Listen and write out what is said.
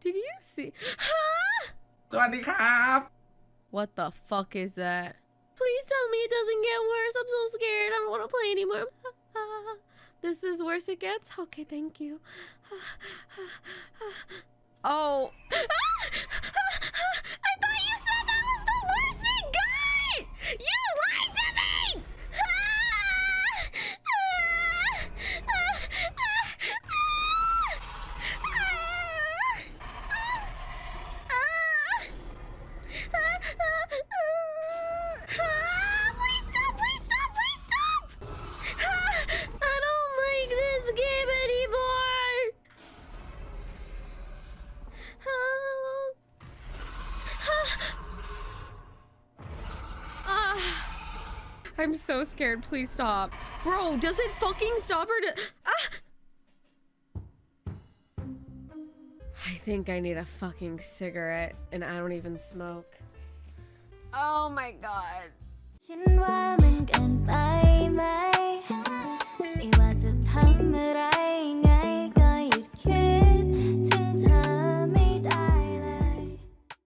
Did you see? Huh? สวัสดีครับ What the fuck is that? Please tell me it doesn't get worse. I'm so scared. I don't want to play anymore. This is worse it gets? Okay, thank you. Oh. I thought you said that was the worst it got! You lied to me! Please stop! Please stop! Please stop! I don't like this game anymore! I'm so scared. Please stop. Bro, does it fucking stop or I think I need a fucking cigarette and I don't even smoke. Oh my god. ฉันว่า